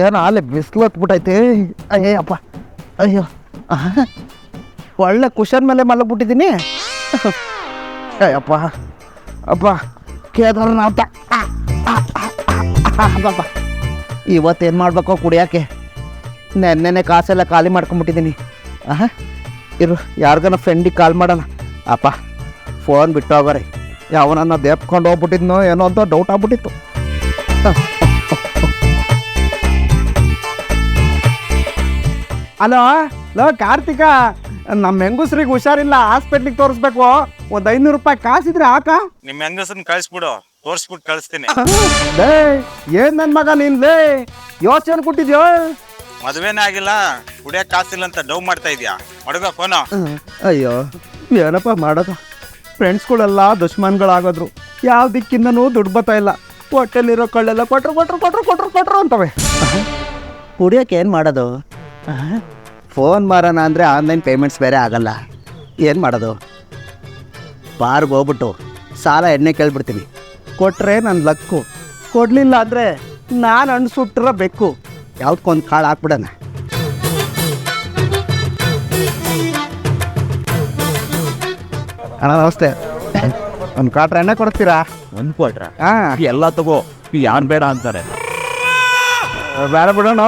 ಏನು ಅಲ್ಲಿ ಬಿಸಿಲು ಹತ್ಬಿಟ್ಟೈತೆ. ಅಯ್ಯಪ್ಪ, ಅಯ್ಯೋ ಒಳ್ಳೆ ಕುಷನ್ ಮೇಲೆ ಮಲಗ್ಬಿಟ್ಟಿದ್ದೀನಿ. ಅಯ್ಯಪ್ಪ ಅಪ್ಪ ಕೇದಾರನಾಥ. ಅಬ್ಬಪ್ಪ ಇವತ್ತೇನು ಮಾಡಬೇಕೋ ಕುಡಿಯೋಕ್ಕೆ. ನೆನ್ನೆನೆ ಕಾಸೆಲ್ಲ ಖಾಲಿ ಮಾಡ್ಕೊಂಬಿಟ್ಟಿದ್ದೀನಿ. ಇರು ಯಾರಿಗಾನ ಫ್ರೆಂಡಿಗೆ ಕಾಲ್ ಮಾಡೋಣ. ಅಪ್ಪ ಫೋನ್ ಬಿಟ್ಟು ಹೋಗೋರಿ, ಯಾವನನ್ನ ದೇಪ್ಕೊಂಡು ಹೋಗ್ಬಿಟ್ಟಿದ್ನೋ ಏನೋ ಅಂತ ಡೌಟ್ ಆಗ್ಬಿಟ್ಟಿತ್ತು. ಹಲೋ ಲೋ ಕಾರ್ತಿಕ, ನಮ್ಮ ಹೆಂಗಸ್ರಿಗೆ ಹುಷಾರಿಲ್ಲ, ಹಾಸ್ಪಿಟ್ಲಿಗೆ ತೋರಿಸ್ಬೇಕು. ಒಂದು 500 ರೂಪಾಯಿ ಕಾಸಿದ್ರೆ ಹಾಕ. ನಿಮ್ಮ ಹೆಂಗಸನ್ ಕಳಿಸ್ಬಿಡು, ತೋರಿಸ್ಬಿಟ್ಟು ಕಳಿಸ್ತೀನಿ. ಲೇ ಏನ್ ನನ್ನ ಮಗ ನೀನ್ ಲೇ ಯೋಚನೆ ಕೊಟ್ಟಿದ್ಯೋ? ಮದುವೆನೇ ಆಗಿಲ್ಲ, ಕುಡಿಯಕ್ ಕಾಸಿಲ್ಲ ಅಂತ ಡೌ ಮಾಡ್ತಾ ಇದ್ಯಾ? ಮಡಗ ಫೋನು. ಅಯ್ಯೋ ಏನಪ್ಪ ಮಾಡೋದು, ಫ್ರೆಂಡ್ಸ್ಗಳೆಲ್ಲ ದುಶ್ಮನ್ಗಳಾಗೋದ್ರು. ಯಾವ ದಿಕ್ಕಿಂದನೂ ದುಡ್ಡು ಬರ್ತಾ ಇಲ್ಲ. ಹೊಟ್ಟೆಲಿರೋ ಕಳ್ಳೆಲ್ಲ ಕೊಟ್ರು ಅಂತವೆ. ಕುಡಿಯೋಕೆ ಏನು ಮಾಡೋದು? ಫೋನ್ ಮಾರೋಣ ಅಂದರೆ ಆನ್ಲೈನ್ ಪೇಮೆಂಟ್ಸ್ ಬೇರೆ ಆಗಲ್ಲ. ಏನು ಮಾಡೋದು? ಬಾರ್ಗೆ ಹೋಗ್ಬಿಟ್ಟು ಸಾಲ ಎಣ್ಣೆ ಕೇಳ್ಬಿಡ್ತೀನಿ. ಕೊಟ್ಟರೆ ನನ್ನ ಲಕ್ಕು, ಕೊಡಲಿಲ್ಲ ಅಂದರೆ ನಾನು ಹಣ್ಣು ಸುಟ್ಟಿರೋ ಬೆಕ್ಕು. ಯಾವ್ದಕ್ಕೊಂದು ಕಾಳು ಹಾಕ್ಬಿಡೋಣ. ಅಣ್ಣ ನಮಸ್ತೆ, ಒಂದು ಕ್ವಾಟ್ರ್ ಎಣ್ಣೆ ಕೊಡ್ತೀರಾ? ಒಂದು ಕೊಟ್ರ ಹಾಂ ಎಲ್ಲ ತಗೋ, ಯಾರು ಬೇಡ ಅಂತಾರೆ. ಬೇಡ ಬಿಡೋಣ.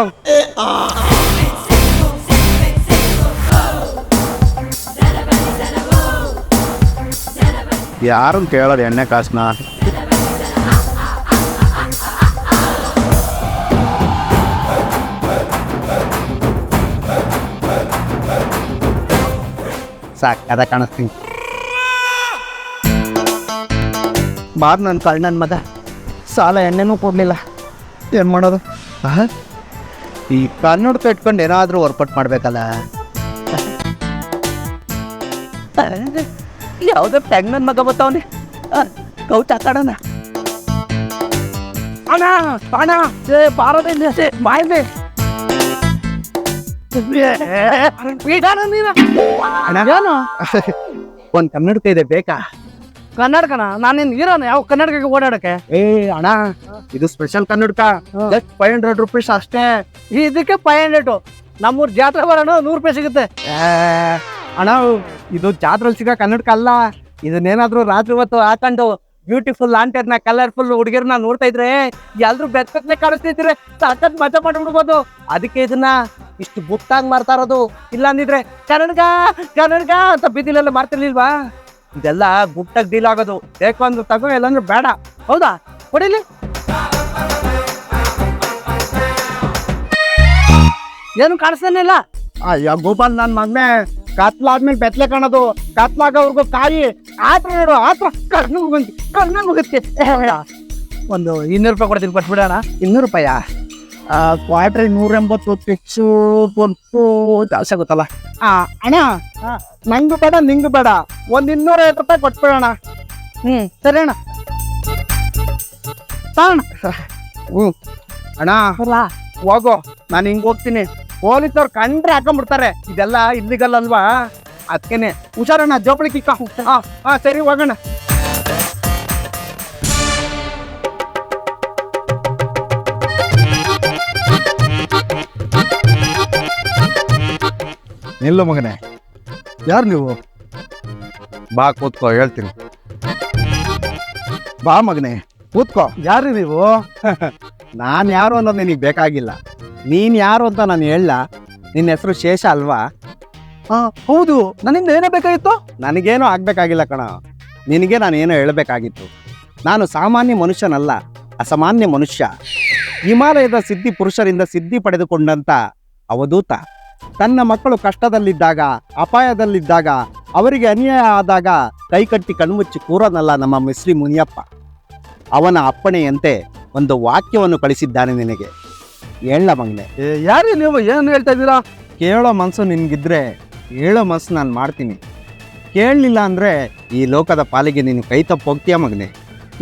ಯಾರನ್ನು ಕೇಳೋದು ಎಣ್ಣೆ ಕಾಸನ್ನ? ಸಾಕು ಅದ ಕಾಣಿಸ್ತೀನಿ. ಬಾರ್ ನನ್ನ ಕಳ್ಳನ ಮಗ, ಸಾಲ ಎಣ್ಣೆನೂ ಕೊಡಲಿಲ್ಲ. ಏನು ಮಾಡೋದು? ಈ ಕನ್ನಡ ಇಟ್ಕೊಂಡು ಏನಾದರೂ ವರ್ಕೌಟ್ ಮಾಡಬೇಕಲ್ಲ. ಯಾವುದೇ ಪ್ರೆಗ್ನೆಂಟ್ ಮಗ ಬರ್ತಾವನೆ, ಕೌಟ್ ಹಾಕೋಣ. ಅಣ್ಣ ಅಣ್ಣ ಬಾರದಿಲ್ಲ ಬಾಯ್ದೆ ಒಂದು ಕನ್ನಡಕ ಇದೆ ಬೇಕಾ? ಕನ್ನಡಕನ ನಾನೇನು ಇರೋಣ ಯಾವ ಕನ್ನಡಕಕ್ಕೆ ಓಡಾಡಕ್ಕೆ? ಅಣ್ಣ ಇದು ಸ್ಪೆಷಲ್ ಕನ್ನಡಕ, ಜಸ್ಟ್ 500 ರೂಪೀಸ್ ಅಷ್ಟೇ. ಇದಕ್ಕೆ 500. ನಮ್ಮೂರ್ ಜಾತ್ರೆ ಬರೋಣ 100 ರೂಪಾಯಿ ಸಿಗುತ್ತೆ. ಅಣ್ಣ ಇದು ಜಾತ್ರೆಲಿ ಸಿಗೋ ಕನ್ನಡಕ ಅಲ್ಲ. ಇದನ್ನೇನಾದ್ರೂ ರಾತ್ರಿ ಹೊತ್ತು ಹಾಕೊಂಡು ಬ್ಯೂಟಿಫುಲ್ ಆಂಟಿಯರ್ನ ಕಲರ್ಫುಲ್ ಹುಡುಗಿರ್ನ ನೋಡ್ತಾ ಇದ್ರೆ ಎಲ್ರು ಬೆತ್ತನೆ ಕಾಣಿಸ್ತಿದ್ರೆ ಸಾಕತ್ ಮಜಾ ಮಾಡ್ಬಿಡ್ಬೋದು. ಅದಕ್ಕೆ ಇದನ್ನ ಇಷ್ಟು ಬುಟ್ಟಾಗಿ ಮಾರ್ತಾ ಇರೋದು. ಇಲ್ಲ ಅಂದಿದ್ರೆ ಕನ್ನಡಕ ಕನ್ನಡಕ ಅಂತ ಬೀದಿಲೆಲ್ಲ ಮಾರ್ತಿರ್ಲಿಲ್ವಾ? ಇದೆಲ್ಲ ಗುಟ್ಟಾಗಿ ಡೀಲ್ ಆಗೋದು. ಬೇಕು ಅಂದ್ರೆ ತಗೋ, ಇಲ್ಲಾಂದ್ರೆ ಬೇಡ. ಹೌದಾ? ಕೊಡಿಲಿ. ಏನು ಕಾಣಿಸ್ತಾನೆ ಇಲ್ಲ. ಅಯ್ಯೋ ಗೋಪಾಲ್ ನನ್ನ ಮಗನೇ, ಕತ್ಲಾದ್ಮೇಲೆ ಬೆತ್ತಲೆ ಕಾಣೋದು. ಕತ್ಲಾಗೋವರೆಗೂ ಕಾಯಿ ಆತ್ರ ನೋಡು, ಆತ್ರ ಕಣ್ಣ ಮುಗುತ್ತೆ. ಒಂದು 200 ರೂಪಾಯಿ ಕೊಡ್ತೀನಿ, ಕೊಟ್ಬಿಡೋಣ. 200 ರೂಪಾಯ? ಕ್ವಾಟ್ರಿ 180 ಫಿಕ್ಸು ಜಾಸ್ತಿ ಆಗುತ್ತಲ್ಲ. ಅಣ್ಣ ನಂಗೂ ಬೇಡ ನಿಂಗೂ ಬೇಡ, ಒಂದು 250 ರೂಪಾಯಿ ಕೊಟ್ಬಿಡೋಣ. ಸರಿ ಅಣ್ಣ. ಅಣ್ಣ ಹೋಗೋ, ನಾನು ಹಿಂಗೆ ಹೋಗ್ತೀನಿ. ಪೊಲೀಸವ್ರು ಕಂಡ್ರೆ ಹಾಕೊಂಡ್ಬಿಡ್ತಾರೆ. ಇದೆಲ್ಲ ಇಲ್ಲಿಗಲ್ ಅಲ್ವಾ? ಅದಕ್ಕೇನೆ ಹುಷಾರಣ್ಣ, ಜೋಪಳಿ ಕಿಕ್ಕ. ಹಾಂ ಸರಿ ಹೋಗೋಣ. ನಿಲ್ಲು ಮಗನೇ, ಯಾರು ನೀವು? ಬಾ ಕೂತ್ಕೋ, ಹೇಳ್ತೀನಿ. ಬಾ ಮಗನೇ ಕೂತ್ಕೋ. ಯಾರು ನೀವು? ನಾನು ಯಾರು ಅನ್ನೋದು ನಿನಗೆ ಬೇಕಾಗಿಲ್ಲ. ನೀನು ಯಾರು ಅಂತ ನಾನು ಹೇಳ. ನಿನ್ನ ಹೆಸರು ಶೇಷ ಅಲ್ವಾ? ಹೌದು. ನನ್ನಿಂದ ಏನೇ ಬೇಕಾಗಿತ್ತು? ನನಗೇನೋ ಆಗಬೇಕಾಗಿಲ್ಲ ಕಣ, ನಿನಗೆ ನಾನೇನೋ ಹೇಳಬೇಕಾಗಿತ್ತು. ನಾನು ಸಾಮಾನ್ಯ ಮನುಷ್ಯನಲ್ಲ, ಅಸಾಮಾನ್ಯ ಮನುಷ್ಯ. ಹಿಮಾಲಯದ ಸಿದ್ಧಿ ಪುರುಷರಿಂದ ಸಿದ್ಧಿ ಪಡೆದುಕೊಂಡಂಥ ಅವಧೂತ. ತನ್ನ ಮಕ್ಕಳು ಕಷ್ಟದಲ್ಲಿದ್ದಾಗ, ಅಪಾಯದಲ್ಲಿದ್ದಾಗ, ಅವರಿಗೆ ಅನ್ಯಾಯ ಆದಾಗ ಕೈಕಟ್ಟಿ ಕಣ್ಮುಚ್ಚಿ ಕೂರೋನಲ್ಲ ನಮ್ಮ ಮಿಸ್ರಿ ಮುನಿಯಪ್ಪ. ಅವನ ಅಪ್ಪಣೆಯಂತೆ ಒಂದು ವಾಕ್ಯವನ್ನು ಕಳಿಸಿದ್ದಾನೆ ನಿನಗೆ. ಹೇಳ ಮಗನೆ. ಯಾರು ನೀವು? ಏನು ಹೇಳ್ತಾ ಇದ್ದೀರಾ? ಕೇಳೋ ಮನಸ್ಸು ನಿನಗಿದ್ರೆ ಹೇಳೋ ಮನಸ್ಸು ನಾನು ಮಾಡ್ತೀನಿ. ಕೇಳಲಿಲ್ಲ ಅಂದರೆ ಈ ಲೋಕದ ಪಾಲಿಗೆ ನೀನು ಕೈ ತಪ್ಪು ಹೋಗ್ತೀಯ ಮಗನೆ.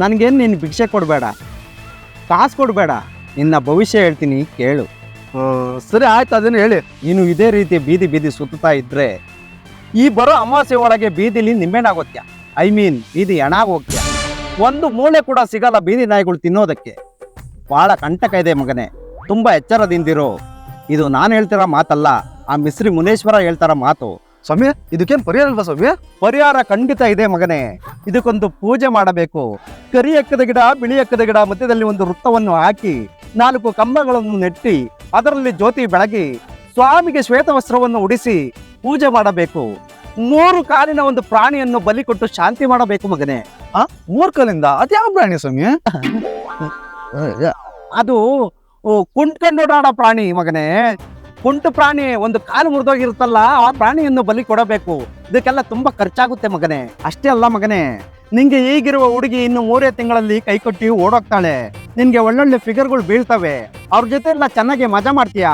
ನನಗೇನು ನೀನು ಭಿಕ್ಷೆ ಕೊಡಬೇಡ, ಕಾಸು ಕೊಡಬೇಡ, ನಿನ್ನ ಭವಿಷ್ಯ ಹೇಳ್ತೀನಿ ಕೇಳು. ಸರಿ ಆಯ್ತು, ಅದನ್ನು ಹೇಳಿ. ನೀನು ಇದೇ ರೀತಿ ಬೀದಿ ಬೀದಿ ಸುತ್ತಾ ಇದ್ದರೆ ಈ ಬರೋ ಅಮಾವಾಸ್ಯೆ ಒಳಗೆ ಬೀದಿಲಿ ನಿಂಬೆಣ್ಣಾಗೋತ್ಯ. ಬೀದಿ ಎಣಾಗಿ ಹೋಗ್ತೀಯ. ಒಂದು ಮೂಳೆ ಕೂಡ ಸಿಗಲ್ಲ ಬೀದಿ ನಾಯಿಗಳು ತಿನ್ನೋದಕ್ಕೆ. ಬಹಳ ಕಂಟಕ ಇದೆ ಮಗನೇ, ತುಂಬಾ ಎಚ್ಚರದಿಂದಿರೋ. ಇದು ನಾನು ಹೇಳ್ತಿರೋ ಮಾತಲ್ಲ, ಆ ಮಿಸ್ರಿ ಮುನೇಶ್ವರ ಹೇಳ್ತಾರ ಮಾತು. ಸ್ವಾಮಿ ಇದಕ್ಕೇನ್ ಪರಿಹಾರ ಅಲ್ವಾ ಸ್ವಾಮಿ? ಪರಿಹಾರ ಖಂಡಿತ ಇದೆ ಮಗನೇ. ಇದಕ್ಕೊಂದು ಪೂಜೆ ಮಾಡಬೇಕು. ಕರಿ ಎಕ್ಕದ ಗಿಡ, ಬಿಳಿ ಎಕ್ಕದ ಗಿಡ ಮಧ್ಯದಲ್ಲಿ ಒಂದು ವೃತ್ತವನ್ನು ಹಾಕಿ 4 ಕಂಬಗಳನ್ನು ನೆಟ್ಟಿ ಅದರಲ್ಲಿ ಜ್ಯೋತಿ ಬೆಳಗಿ ಸ್ವಾಮಿಗೆ ಶ್ವೇತ ವಸ್ತ್ರವನ್ನು ಉಡಿಸಿ ಪೂಜೆ ಮಾಡಬೇಕು. 3 ಕಾಲಿನ ಒಂದು ಪ್ರಾಣಿಯನ್ನು ಬಲಿ ಕೊಟ್ಟು ಶಾಂತಿ ಮಾಡಬೇಕು ಮಗನೇ. 3 ಕಾಲಿಂದ ಅದ್ಯಾವ ಪ್ರಾಣಿ ಸ್ವಾಮಿ? ಅದು ಕುಂಟ್ಕೊಂಡೋಡಾಡೋ ಪ್ರಾಣಿ ಮಗನೇ. ಕುಂಟು ಪ್ರಾಣಿ, ಒಂದು ಕಾಲು ಮುರಿದೋಗಿರುತ್ತಲ್ಲ, ಆ ಪ್ರಾಣಿಯನ್ನು ಬಲಿ ಕೊಡಬೇಕು. ಇದಕ್ಕೆಲ್ಲ ತುಂಬಾ ಖರ್ಚಾಗುತ್ತೆ ಮಗನೇ. ಅಷ್ಟೇ ಅಲ್ಲ ಮಗನೇ, ನಿಂಗೆ ಈಗಿರುವ ಹುಡುಗಿ ಇನ್ನು 3 ತಿಂಗಳಲ್ಲಿ ಕೈ ಕೊಟ್ಟಿ ಓಡೋಗ್ತಾಳೆ. ನಿನ್ಗೆ ಒಳ್ಳೊಳ್ಳೆ ಫಿಗರ್ಗಳು ಬೀಳ್ತವೆ. ಅವ್ರ ಜೊತೆ ಎಲ್ಲ ಚೆನ್ನಾಗಿ ಮಜಾ ಮಾಡ್ತೀಯ.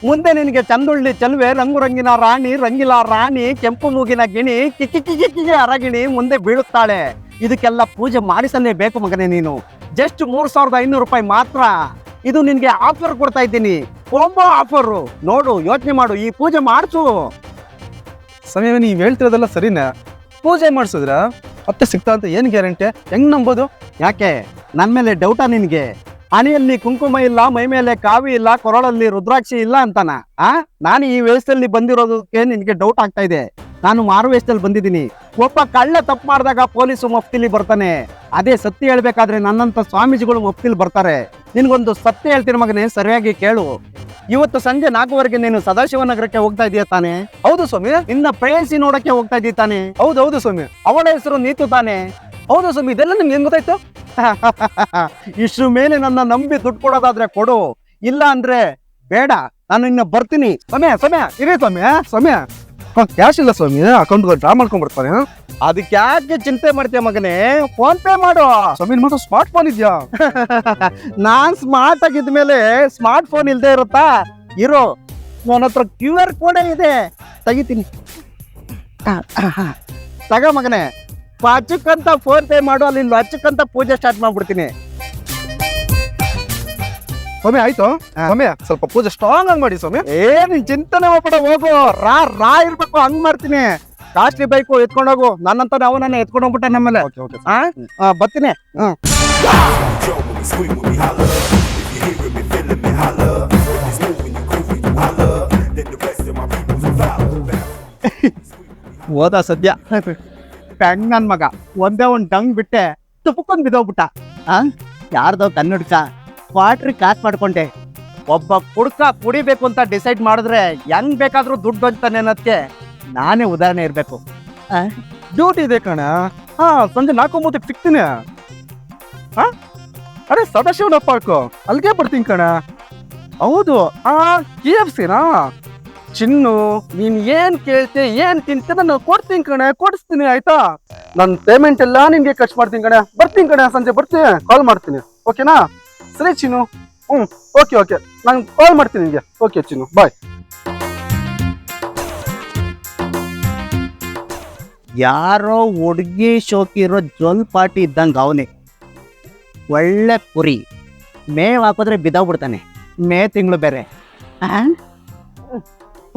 ಮುಂದೆ ನಿನಗೆ ಚಂದುಳ್ಳಿ ಚೆಲುವೆ, ರಂಗು ರಂಗಿನ ರಾಣಿ, ರಂಗಿಲ ರಾಣಿ, ಕೆಂಪು ಮೂಗಿನ ಗಿಣಿ, ಕಿಕ್ಕಿ ಅರಗಿಣಿ ಮುಂದೆ ಬೀಳುತ್ತಾಳೆ. ಇದಕ್ಕೆಲ್ಲ ಪೂಜೆ ಮಾಡಿಸಲೇಬೇಕು ಮಗನೇ ನೀನು. ಜಸ್ಟ್ 3,500 ರೂಪಾಯಿ ಮಾತ್ರ. ಇದು ನಿನ್ಗೆ ಆಫರ್ ಕೊಡ್ತಾ ಇದ್ದೀನಿ, ಕಾಂಬೋ ಆಫರ್. ನೋಡು, ಯೋಚನೆ ಮಾಡು, ಈ ಪೂಜೆ ಮಾಡಿಸು. ಸ್ವಾಮಿ ನೀವ್ ಹೇಳ್ತಿರೋದೆಲ್ಲ ಸರಿನಾ? ಪೂಜೆ ಮಾಡ್ಸಿದ್ರ ಮತ್ತೆ ಸಿಗ್ತಾ ಅಂತ ಏನ್ ಗ್ಯಾರಂಟಿ? ಹೆಂಗ್ ನಂಬೋದು? ಯಾಕೆ ನನ್ ಮೇಲೆ ಡೌಟಾ ನಿನ್ಗೆ? ಹಣೆಯಲ್ಲಿ ಕುಂಕುಮ ಇಲ್ಲ, ಮೈ ಮೇಲೆ ಕಾವಿ ಇಲ್ಲ, ಕೊರಳಲ್ಲಿ ರುದ್ರಾಕ್ಷಿ ಇಲ್ಲ ಅಂತಾನ? ನಾನು ಈ ವೇಷದಲ್ಲಿ ಬಂದಿರೋದಕ್ಕೆ ನಿನ್ಗೆ ಡೌಟ್ ಆಗ್ತಾ ಇದೆ. ನಾನು ಮಾರು ವೇಷದಲ್ಲಿ ಬಂದಿದ್ದೀನಿ. ಒಬ್ಬ ಕಳ್ಳ ತಪ್ಪು ಮಾಡಿದಾಗ ಪೊಲೀಸು ಮಫ್ತಿಲಿ ಬರ್ತಾನೆ. ಅದೇ ಸತ್ಯ ಹೇಳ್ಬೇಕಾದ್ರೆ ನನ್ನಂತ ಸ್ವಾಮೀಜಿಗಳು ಮಫ್ತಿಲಿ ಬರ್ತಾರೆ. ನಿನ್ಗೊಂದು ಸತ್ಯ ಹೇಳ್ತೀನಿ ಮಗನೇ, ಸರಿಯಾಗಿ ಕೇಳು. ಇವತ್ತು ಸಂಜೆ 4 ನೀನು ಸದಾಶಿವನಗರಕ್ಕೆ ಹೋಗ್ತಾ ಇದೀಯ ತಾನೆ? ಹೌದು ಸ್ವಾಮಿ. ನಿನ್ನ ಪ್ರೇಯಸಿ ನೋಡಕ್ಕೆ ಹೋಗ್ತಾ ಇದ್ದೀಯ ತಾನೆ? ಹೌದೌದು ಸ್ವಾಮಿ. ಅವಳ ಹೆಸರು ನೀತು ತಾನೆ? ಹೌದು ಸ್ವಾಮಿ. ಇದೆಲ್ಲ ನಿಮ್ಗೆ ಏನ್ ಗೊತ್ತಾಯ್ತು? ಇಷ್ಟ್ರ ಮೇಲೆ ನನ್ನ ನಂಬಿ ದುಡ್ಡು ಕೊಡೋದಾದ್ರೆ ಕೊಡು, ಇಲ್ಲ ಅಂದ್ರೆ ಬೇಡ. ನಾನು ಇನ್ನ ಬರ್ತೀನಿ. ಸಮಯ ಇರೇ ಸ್ವಾಮಿ. ಕ್ಯಾಶ್ ಇಲ್ಲ ಸ್ವಾಮಿ, ಅಕೌಂಟ್ ಡ್ರಾ ಮಾಡ್ಕೊಂಡ್ ಬರ್ತಾನೆ. ಅದಕ್ಕೆ ಯಾಕೆ ಚಿಂತೆ ಮಾಡ್ತೀಯ ಮಗನೇ? ಫೋನ್ ಪೇ ಮಾಡು. ಸ್ವಾಮಿ ಮಾತ್ರ ಸ್ಮಾರ್ಟ್ ಫೋನ್ ಇದೆಯಾ? ನಾನ್ ಸ್ಮಾರ್ಟ್ ಆಗಿದ್ಮೇಲೆ ಸ್ಮಾರ್ಟ್ ಫೋನ್ ಇಲ್ದೇ ಇರುತ್ತಾ? ಇರೋ, ನನ್ನ ಹತ್ರ QR ಕೋಡ್ ಇದೆ, ತೆಗಿತೀನಿ. ತಗ ಮಗನೇ, ಪಾಚಕ್ಕಂತ ಫೋನ್ ಪೇ ಮಾಡು, ಅಲ್ಲಿ ಲಚ್ಚಕ್ಕಂತ ಪೂಜೆ ಸ್ಟಾರ್ಟ್ ಮಾಡ್ಬಿಡ್ತೀನಿ. ಸ್ವಾಮಿ ಆಯ್ತು. ಸ್ವಾಮಿ ಸ್ವಲ್ಪ ಪೂಜೆ ಸ್ಟ್ರಾಂಗ್ ಆಗಿ ಮಾಡಿ ಸ್ವಾಮಿ. ನೀನ್ ಚಿಂತನೆ ಮಾಡ್ಬೇಡ, ಹೋಗು. ರಾ ಇರ್ಬೇಕು, ಹಂಗ್ ಮಾಡ್ತೀನಿ. ಕಾಸ್ಟ್ಲಿ ಬೈಕು ಎತ್ಕೊಂಡೋಗು. ನನ್ನಂತ ಅವನನ್ನ ಎತ್ಕೊಂಡು ಹೋಗ್ಬಿಟ್ಟೆ ನಮ್ಮಲ್ಲಿ. ಬರ್ತೀನಿ. ಹೋದ ಸದ್ಯ ಪೆಂಗ್ ನನ್ ಮಗ. ಒಂದೇ ಒಂದ್ ಡಂಗ್ ಬಿಟ್ಟೆ, ತುಪ್ಪಕೊಂಡ್ ಬಿದ್ದೋಗ್ಬಿಟ್ಟ. ಯಾರ್ದೋ ಕನ್ನಡಕ ಕ್ವಾಟ್ರಿ ಕಾಸ್ ಮಾಡ್ಕೊಂಡೆ. ಒಬ್ಬ ಕುಡ್ಕ ಕುಡಿಬೇಕು ಅಂತ ಡಿಸೈಡ್ ಮಾಡಿದ್ರೆ ಹೆಂಗ್ ಬೇಕಾದ್ರೂ ದುಡ್ಡು ಅಂತಾನೆ ಅನ್ನೋದಕ್ಕೆ ನಾನೇ ಉದಾಹರಣೆ ಇರ್ಬೇಕು. ಡ್ಯೂಟಿ ಇದೆ ಕಣ. ಸಂಜೆ 4:30 ಸಿಗ್ತೀನಿ. ಅರೆ ಸದಾಶಿವನ ಪಾರ್ಕ್ ಅಲ್ಲಿಗೆ ಬರ್ತೀನಿ ಕಣ. ಹೌದು. KFCನಾ? ಚಿನ್ನು, ನೀನ್ ಏನ್ ಕೇಳ್ತೆ, ಏನ್ ತಿಂತೆ ನಾನು ಕೊಡ್ತೀನಿ ಕಣೆ, ಕೊಡಿಸ್ತೀನಿ ಆಯ್ತಾ? ನನ್ ಪೇಮೆಂಟ್ ಎಲ್ಲ ನಿನ್ಗೆ ಖರ್ಚು ಮಾಡ್ತೀನಿ ಕಣೆ. ಬರ್ತೀನಿ ಕಣೆ, ಸಂಜೆ ಬರ್ತೀನಿ, ಕಾಲ್ ಮಾಡ್ತೀನಿ. ಓಕೆನಾ? ಸರಿ ಚಿನ್ನು. ಓಕೆ ನಾನು ಕಾಲ್ ಮಾಡ್ತೀನಿ ನಿನ್ಗೆ. ಓಕೆ ಚಿನ್ನು, ಬಾಯ್. ಯಾರೋ ಹುಡುಗಿ ಶೋಕಿರೋ ಜೋಲ್ ಪಾಟಿ ಇದ್ದಂಗೆ ಅವನೇ. ಒಳ್ಳೆ ಕುರಿ, ಮೇವ್ ಹಾಕಿದ್ರೆ ಬಿದ್ದೋಗ್ಬಿಡ್ತಾನೆ. ತಿಂಗಳು ಬೇರೆ.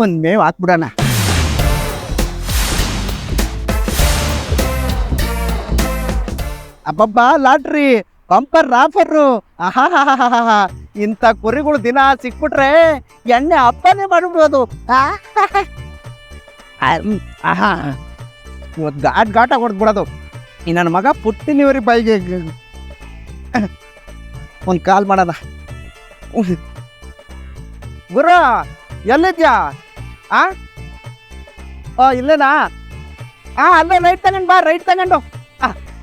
ಒಂದ್ ಮೇವ್ ಹಾಕ್ಬಿಡೋಣ. ಅಬ್ಬಬ್ಬಾ, ಲಾಟ್ರಿ ಬಂಪರ್ ಆಫರು. ಇಂಥ ಕುರಿಗಳು ದಿನ ಸಿಕ್ಬಿಟ್ರೆ ಎಣ್ಣೆ ಹಬ್ಬನೇ ಮಾಡ್ಬಿಡೋದು. ಘಾಟ ಹೊಡೆದ್ಬಿಡೋದು. ಈ ನನ್ನ ಮಗ ಪುಟ್ಟಿನಿವರಿ ಬಾಯಿಗೆ ಒಂದು ಕಾಲ್ ಮಾಡೋಣ. ಗುರು ಎಲ್ಲಿದ್ಯಾ? ಇಲ್ಲೇನಾ? ಅಲ್ಲೇ ರೈಟ್ ತಗೊಂಡು ಬಾ, ರೈಟ್ ತಗೊಂಡು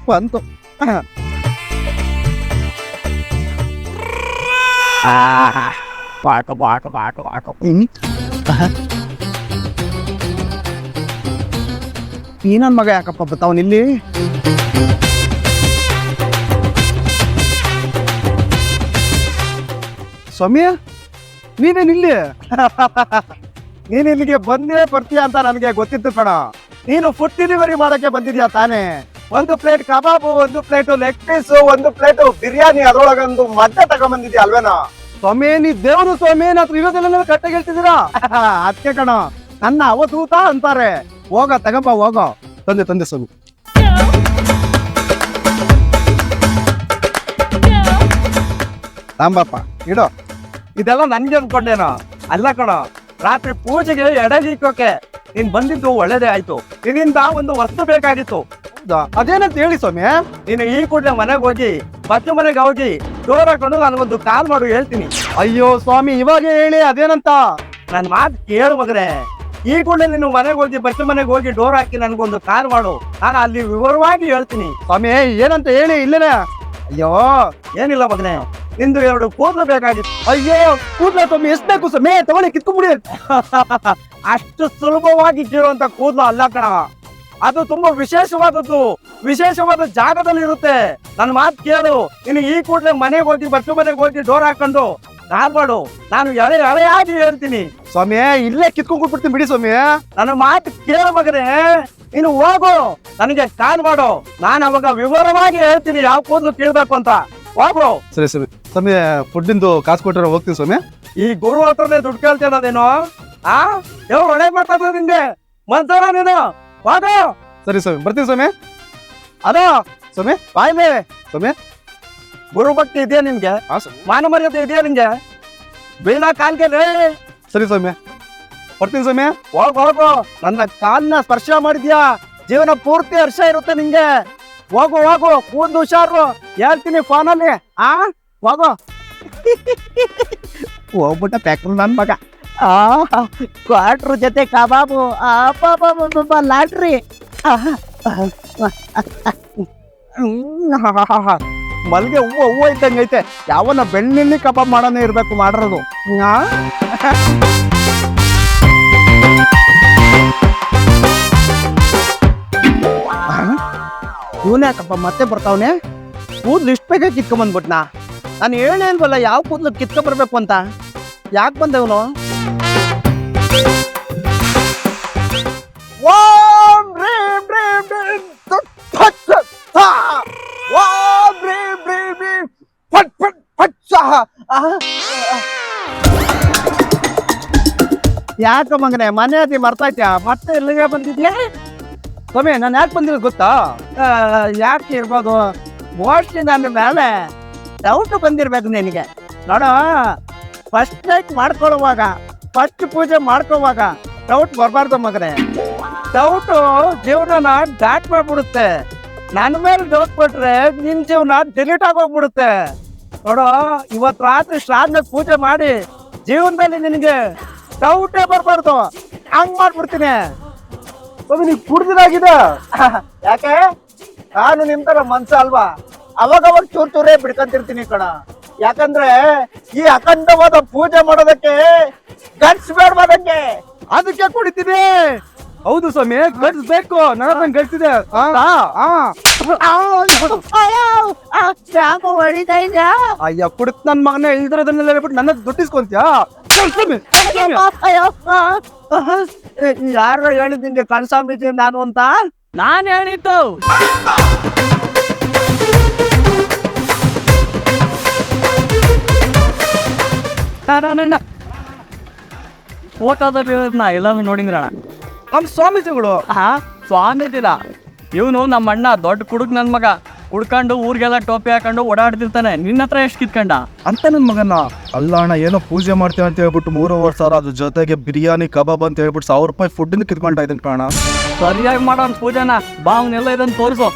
ಬಂತು. ಈ ನನ್ನ ಮಗ ಯಾಕಪ್ಪ ಬರ್ತಾವನಿಲ್ಲಿ? ಸ್ವಾಮಿ ನೀವೇನಿಲ್ಲಿ? ನೀನ್ ಇಲ್ಲಿಗೆ ಬಂದೇ ಬರ್ತೀಯ ಅಂತ ನನಗೆ ಗೊತ್ತಿತ್ತು ಕಣ. ನೀನು ಫುಡ್ ಡೆಲಿವರಿ ಮಾಡಕ್ಕೆ ಬಂದಿದ್ಯಾ ತಾನೇ? 1 plate kebab, 1 plate leg piece, 1 plate biryani, ಅದರೊಳಗೊಂದು ಮದ್ದೆ ತಗೊಂಡ್ಬಂದಿದ್ಯಾ ಅಲ್ವೇನೋ? ಸ್ವಾಮಿ ನೀ ದೇವರು ಸ್ವಾಮಿ, ನಾ ಇರೋದೆಲ್ಲ ಕರೆಕ್ಟಾಗಿ ಹೇಳ್ತಿದ್ದೀರಾ? ಅದಕ್ಕೆ ಕಣ ನನ್ನ ಅವಧೂತ ಅಂತಾರೆ. ಹೋಗ ತಗೊಂಬ, ಹೋಗೋ. ತಂದೆ ಸ್ವಾಮಿ. ತಾಂಬಪ್ಪ ಇಡೋ. ಇದೆಲ್ಲ ನನ್ಗೆ ಅನ್ಕೊಂಡೇನೋ. ಅಲ್ಲ ಕಣೋ, ರಾತ್ರಿ ಪೂಜೆಗೆ ಎಡೆದೀಕೋಕೆ ನೀನ್ ಬಂದಿದ್ದು ಒಳ್ಳೇದೇ ಆಯ್ತು. ಇದರಿಂದ ಒಂದು ವಸ್ತು ಬೇಕಾಗಿತ್ತು. ಹೌದಾ? ಅದೇನಂತ ಹೇಳಿ ಸ್ವಾಮಿ. ನೀನು ಈ ಕೂಡಲೇ ಮನೆಗೆ ಹೋಗಿ ಬಚ್ಚು ಮನೆಗೆ ಹೋಗಿ ಡೋರ್ ಹಾಕೊಂಡು ನನಗೊಂದು ಕಾಲ್ ಮಾಡು, ಹೇಳ್ತೀನಿ. ಅಯ್ಯೋ ಸ್ವಾಮಿ, ಇವಾಗ ಹೇಳಿ ಅದೇನಂತ. ನನ್ ಮಾತು ಕೇಳು ಮಗನೇ. ಈ ಕೂಡಲೇ ನೀನು ಮನೆಗೆ ಹೋಗಿ ಬಚ್ಚು ಮನೆಗೆ ಹೋಗಿ ಡೋರ್ ಹಾಕಿ ನನಗೊಂದು ಕಾಲ್ ಮಾಡು, ನಾನು ಅಲ್ಲಿ ವಿವರವಾಗಿ ಹೇಳ್ತೀನಿ. ಸ್ವಾಮಿ ಏನಂತ ಹೇಳಿ ಇಲ್ಲೇನೆ. ಅಯ್ಯೋ ಏನಿಲ್ಲ ಮಗನೇ, ನಿಂದು 2 ಕೂದಲು ಬೇಕಾಗಿತ್ತು. ಅಯ್ಯೋ ಕೂದ್ಲ ಸ್ವಾಮಿ, ಎಷ್ಟ್ ಬೇಕು ಸ್ವಾಮಿ? ತಗೊಳ್ಳಿ, ಕಿತ್ಕೊಂಡ್ಬಿಡಿ. ಅಷ್ಟು ಸುಲಭವಾಗಿ ಕೀಳುವಂತ ಕೂದಲು ಅಲ್ಲ ಕಣ, ಅದು ತುಂಬಾ ವಿಶೇಷವಾದ ಜಾಗದಲ್ಲಿ ಇರುತ್ತೆ. ನನ್ನ ಮಾತು ಕೇಳು. ನೀನು ಈ ಕೂಡಲೇ ಮನೆಗೆ ಹೋಗಿ ಬಚ್ಚು ಮನೆಗೆ ಹೋಗಿ ಡೋರ್ ಹಾಕೊಂಡು ಕಾಲ್ ಮಾಡು, ನಾನು ಎಳೆಯಾಗಿ ಹೇಳ್ತೀನಿ. ಸ್ವಾಮಿ ಇಲ್ಲೇ ಕಿತ್ಕೊಂಡ್ಬಿಡ್ತೀನಿ ಬಿಡಿ ಸ್ವಾಮಿ. ನನ್ನ ಮಾತು ಕೇಳು ಮಗನೇ, ನೀನು ಹೋಗು, ನನಗೆ ಕಾಲ್ ಮಾಡು, ನಾನು ಅವಾಗ ವಿವರವಾಗಿ ಹೇಳ್ತೀನಿ ಯಾವ ಕೂದಲು ಕೀಳ್ಬೇಕು ಅಂತ. ಹೋಗು. ಸರಿ ಸರಿ ಸ್ವಾಮಿ, ಫುಡ್ಡಿಂದು ಕಾಸು ಕೊಟ್ಟರೆ ಹೋಗ್ತೀನಿ ಸ್ವಾಮಿ. ಈ ಗುರು ಹತ್ರನೇ ದುಡ್ಡು ಕೇಳ್ತೇನದೇನೋ? ಯಾವ ಒಳ್ಳೆ ಮಾಡ್ತಾ ನಿಂಗೆ ಮನ್ಸರ ನೀನು. ಹೋಗು. ಸರಿ ಸ್ವಾಮಿ, ಬರ್ತೀನಿ ಸ್ವಾಮಿ. ಅದ ಸ್ವಾಮಿ ಬಾಯ್ ಮೇಲೆ ಸ್ವಾಮಿ. ಗುರು ಭಕ್ತಿ ಇದೆಯಾ ನಿನ್ಗೆ? ಹಾ ಸ್ವಾಮಿ. ಮಾನ ಮರ್ಯಾದೆ ಇದೆಯಾ ನಿನ್ಗೆ? ಬೀಳ ಕಾಲ್ಗೆ ಸರಿ ಸ್ವಾಮಿ, ಬರ್ತೀನಿ ಸ್ವಾಮಿ. ಹೋಗು. ನನ್ನ ಕಾಲ್ನ ಸ್ಪರ್ಶ ಮಾಡಿದ್ಯಾ, ಜೀವನ ಪೂರ್ತಿ ಹರ್ಷ ಇರುತ್ತೆ ನಿಂಗೆ. ಹೋಗು ಕೂದಲು ಹುಷಾರು, ಹೇಳ್ತೀನಿ ಫೋನಲ್ಲಿ. ಹೋಗು. ಹೋಗ್ಬಿಟ್ಟ ಪ್ಯಾಕ್ರು ನನ್ ಮಗ. ಕ್ವಾರ್ಟ್ರ್ ಜೊತೆ ಕಬಾಬು, ಲಾಟ್ರಿ. ಮಲ್ಗೆ ಹೂವು ಇದ್ದಂಗೆ ಐತೆ. ಯಾವನ್ನ ಬೆಳ್ಳುಳ್ಳಿ ಕಬಾಬ್ ಮಾಡೋನೇ ಇರ್ಬೇಕು ಮಾಡಿರೋದು. ಇವನ್ಯಾಕಪ್ಪ ಮತ್ತೆ ಬರ್ತಾವನೆ? ಕೂದ್ಲು ಇಷ್ಟು ಬೇಗ ಕಿತ್ಕೊಂಬಂದ್ಬಿಟ್ನಾ? ನಾನು ಹೇಳೇ ಇಲ್ವಲ್ಲ ಯಾವ ಕೂದ್ಲು ಕಿತ್ಕೊಂಡ್ಬರ್ಬೇಕು ಅಂತ. ಯಾಕೆ ಬಂದವನು? ಯಾಕ ಮಗನೆ ಮನೆ ಅದಿ ಮರ್ತಾಯ್ತ್ಯಾ? ಮತ್ತೆ ಇಲ್ಲಿಗೆ ಬಂದಿದ್ಯಾ? ಸ್ವಾಮಿ ನಾನು ಯಾಕೆ ಬಂದಿರೋದು ಗೊತ್ತಾ? ಯಾಕೆ ಇರ್ಬೋದು, ಮೋಸ್ಟ್ಲಿ ನನ್ನ ಮೇಲೆ ಡೌಟ್ ಬಂದಿರ್ಬೇಕು ನಿನಗೆ. ನೋಡ, ಫಸ್ಟ್ ನೈಟ್ ಮಾಡ್ಕೊಳ್ಳುವಾಗ, ಫಸ್ಟ್ ಪೂಜೆ ಮಾಡ್ಕೊಳ್ಳುವಾಗ ಡೌಟ್ ಬರಬಾರ್ದು ಮಗನೇ. ಡೌಟು ಜೀವನನ ದಾಟ್ ಮಾಡ್ಬಿಡುತ್ತೆ. ನನ್ನ ಮೇಲೆ ಡೌಟ್ ಕೊಟ್ರೆ ನಿನ್ ಜೀವನ ಡಿಲೀಟ್ ಆಗೋಗ್ಬಿಡುತ್ತೆ. ನೋಡು, ಇವತ್ತು ರಾತ್ರಿ ಶ್ರಾದ್ದ ಪೂಜೆ ಮಾಡಿ ಜೀವನದಲ್ಲಿ ನಿನಗೆ ಡೌಟೇ ಬರಬಾರ್ದು, ಹಂಗ್ ಮಾಡ್ಬಿಡ್ತೀನಿ. ಸ್ವಾಮಿ ನೀವು ಕುಡ್ದಿರಾಗಿದೆ. ಯಾಕೆ? ನಾನು ನಿಮ್ ತರ ಮನ್ಸ ಅಲ್ವಾ, ಅವಾಗ ಚೂರೇ ಬಿಡ್ಕೊಂತಿರ್ತೀನಿ ಕಣ. ಯಾಕಂದ್ರೆ ಈ ಅಖಂಡವಾದ ಪೂಜೆ ಮಾಡೋದಕ್ಕೆ ಗಟ್ಸ್ ಬೇಡವಾದಂಗೆ, ಅದಕ್ಕೆ ಕುಡಿತೀನಿ. ಹೌದು ಸ್ವಾಮಿ, ಗಡ್ಸ್ಬೇಕು. ನನ್ನ ಗಡ್ಸಿದೆ. ಅಯ್ಯ ಕುಡಿತ್ ನನ್ ಮಗನೇ ಇಲ್ದಿರೋದನ್ನೆಲ್ಲ ಹೇಳ್ಬಿಟ್ಟು ನನ್ನ ದುಡ್ಡಿಸ್ಕೊಂತ್ಯಾ? ಯಾರು ಹೇಳಿದ್ದೀನಿ ಕನ್ಸಾಂಬಿದ್ದೀನಿ ನಾನು ಅಂತ? ನಾನ್ ಹೇಳಿದ್ದು. ಫೋಟೋದಲ್ಲಿ ಎಲ್ಲ ನೋಡಿದ್ರಣ ನಮ್ ಸ್ವಾಮೀಜಿಗಳು. ಸ್ವಾಮೀಜಿಲ ಇವನು ನಮ್ಮ ಅಣ್ಣ ದೊಡ್ಡ ಕುಡುಕ್ ನನ್ ಮಗ. ಕುಡ್ಕೊಂಡು ಊರಿಗೆಲ್ಲ ಟೋಪಿ ಹಾಕೊಂಡು ಓಡಾಡ್ತಿರ್ತಾನೆ. ನಿನ್ನ ಹತ್ರ ಎಷ್ಟು ಕಿತ್ಕೊಂಡ ಅಂತ ನನ್ ಮಗನ? ಅಲ್ಲ ಅಣ್ಣ, ಏನೋ ಪೂಜೆ ಮಾಡ್ತೇವೆ ಅಂತ ಹೇಳ್ಬಿಟ್ಟು 3,000 ಅದ್ರ ಜೊತೆಗೆ ಬಿರಿಯಾನಿ ಕಬಾಬ್ ಅಂತ ಹೇಳ್ಬಿಟ್ಟು 1,000 ರೂಪಾಯಿ ಫುಡ್ ಕಿತ್ಕೊಂಡ ಇದ್ದೀನಿ ಕಾಣ. ಸರಿಯಾಗಿ ಮಾಡೋ ಪೂಜೆನ ಬಾ, ಅವನ್ನೆಲ್ಲ ಇದನ್ನ ತೋರಿಸು.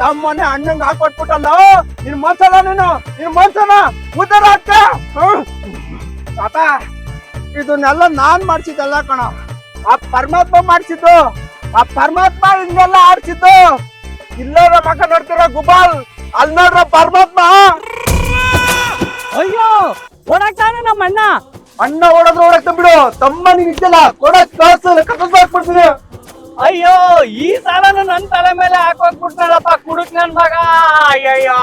ತಮ್ಮನೆ ಅಣ್ಣಂಗ್ ಹಾಕೊಟ್ಬಿಟ್ಟಲ್ಲ ನಿನ್ ಮನ್ಸಲ್ಲ, ನಿನ್ ಮನ್ಸನ ಉದ್ದಾರ ಆಗ್ತ. ತಾತ, ಇದನ್ನೆಲ್ಲ ನಾನ್ ಮಾಡ್ಸಿದ್ದಲ್ಲ ಕಣ, ಆ ಪರಮಾತ್ಮ ಮಾಡ್ಸಿದ್ದು. ಆ ಪರಮಾತ್ಮ ಹಿಂಗೆಲ್ಲ ಆಡ್ಸಿದ್ದು. ಇಲ್ಲರ ಮಕ್ಕ ನೋಡ್ತಿರೋ ಗುಬಾಲ್, ಅಲ್ಲಿ ನೋಡ್ರ ಪರಮಾತ್ಮ. ಅಯ್ಯೋ, ಓಡಾಕ್ತಾನೆ ನಮ್ಮ ಅಣ್ಣ. ಅಣ್ಣ ಓಡೋದ್ರ ಓಡಕ್ತ ಬಿಡು, ತಮ್ಮ ನೀನ್ ಇದ್ದಲ್ಲ ಕೊಡಕ್ ಕಳ್ಸಲ್ಲ, ಕಟ್ಟಿಸ್ಬಿಡ್ತೀನಿ. ಅಯ್ಯೋ, ಈ ಸಾಲನ ನನ್ ತಲೆ ಮೇಲೆ ಹಾಕೋಗ್ಬಿಡ್ತಾಳಪ್ಪ ಕುಡುಕ್ ನನ್ ಮಗ. ಅಯ್ಯಯ್ಯೋ.